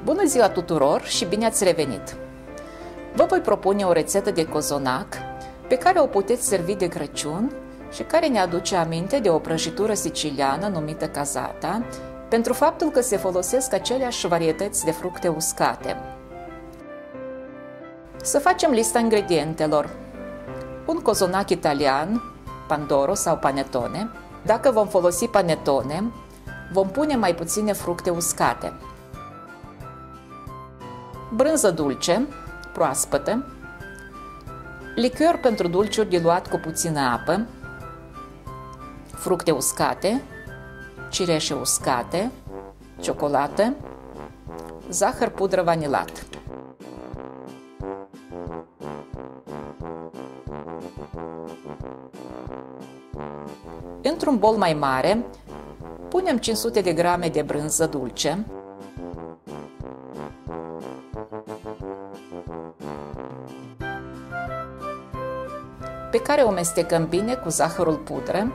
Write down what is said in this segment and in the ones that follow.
Bună ziua tuturor și bine ați revenit! Vă voi propune o rețetă de cozonac pe care o puteți servi de Crăciun și care ne aduce aminte de o prăjitură siciliană numită casata, pentru faptul că se folosesc aceleași varietăți de fructe uscate. Să facem lista ingredientelor. Un cozonac italian, pandoro sau panettone. Dacă vom folosi panettone, vom pune mai puține fructe uscate. Brânză dulce, proaspătă, lichior pentru dulciuri diluat cu puțină apă, fructe uscate, cireșe uscate, ciocolată, zahăr pudră vanilat. Într-un bol mai mare, punem 500 de grame de brânză dulce, pe care o mestecăm bine cu zahărul pudră,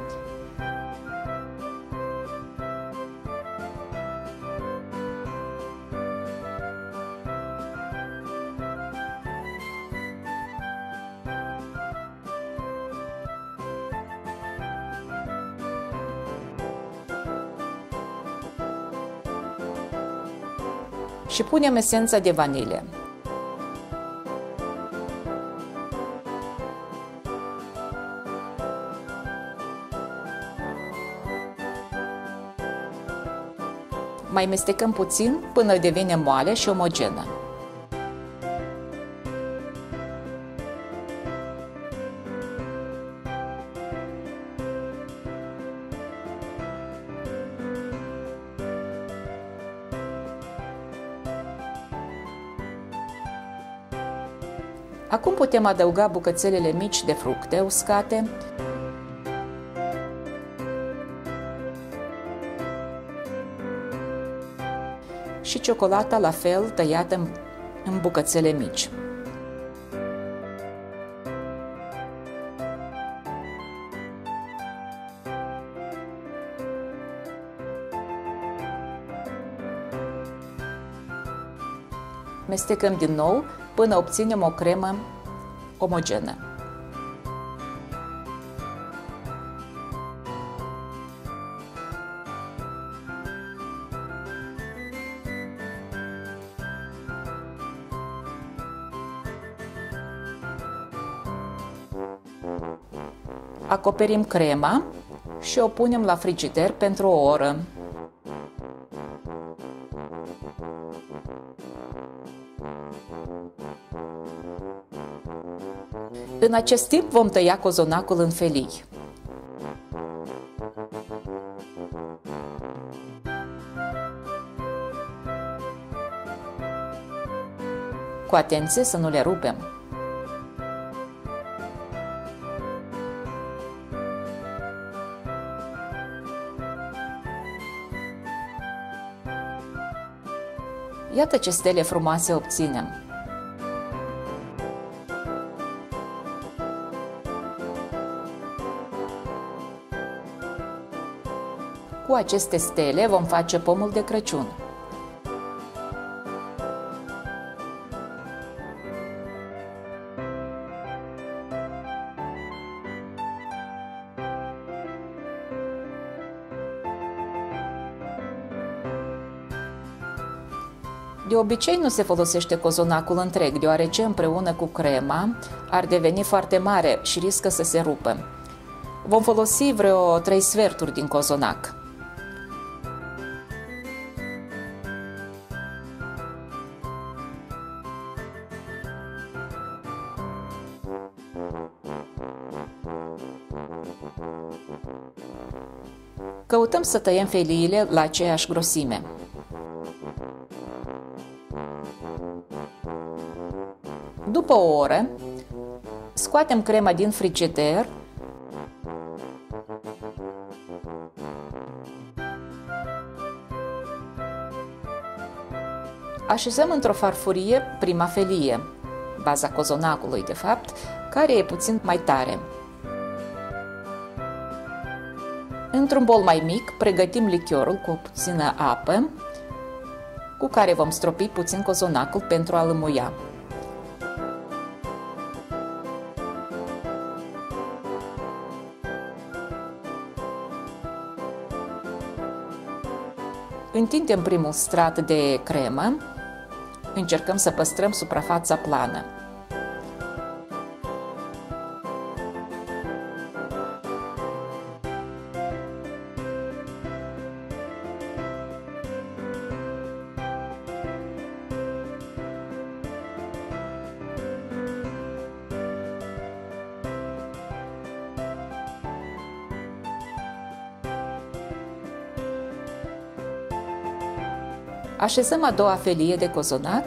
și punem esența de vanilie. Mai mestecăm puțin până devine moale și omogenă. Acum putem adăuga bucățelele mici de fructe uscate, și ciocolata la fel tăiată în bucățele mici. Mestecăm din nou până obținem o cremă omogenă. Acoperim crema și o punem la frigider pentru o oră. În acest timp vom tăia cozonacul în felii. Cu atenție să nu le rupem. Iată ce stele frumoase obținem! Cu aceste stele vom face pomul de Crăciun. De obicei nu se folosește cozonacul întreg, deoarece împreună cu crema ar deveni foarte mare și riscă să se rupă. Vom folosi vreo 3 sferturi din cozonac. Căutăm să tăiem feliile la aceeași grosime. După o oră, scoatem crema din frigider așezăm într-o farfurie prima felie, baza cozonacului de fapt, care e puțin mai tare. Într-un bol mai mic pregătim lichiorul cu o puțină apă, cu care vom stropi puțin cozonacul pentru a-l înmuia. Întindem primul strat de cremă, încercăm să păstrăm suprafața plană. Așezăm a doua felie de cozonac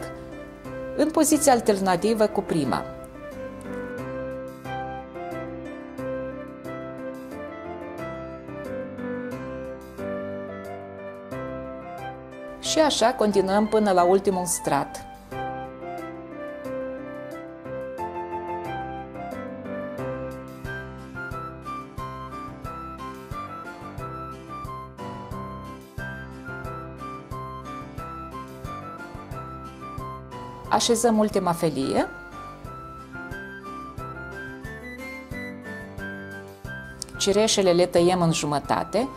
în poziție alternativă cu prima. Și așa continuăm până la ultimul strat. Așezăm ultima felie. Cireșele le tăiem în jumătate.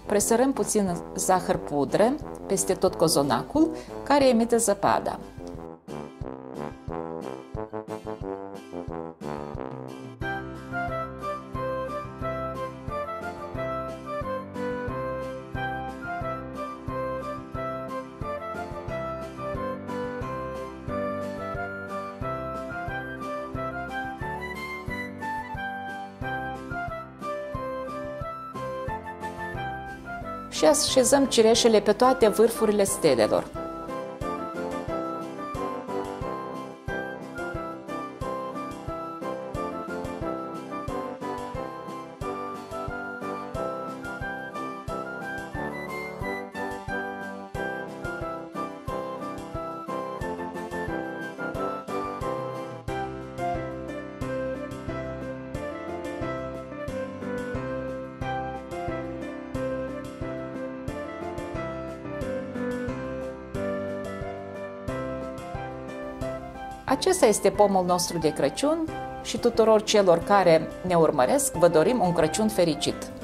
Presărăm puțin zahăr pudră peste tot cozonacul, care emite zăpada. Și așezăm cireșele pe toate vârfurile stelelor. Acesta este pomul nostru de Crăciun și tuturor celor care ne urmăresc vă dorim un Crăciun fericit!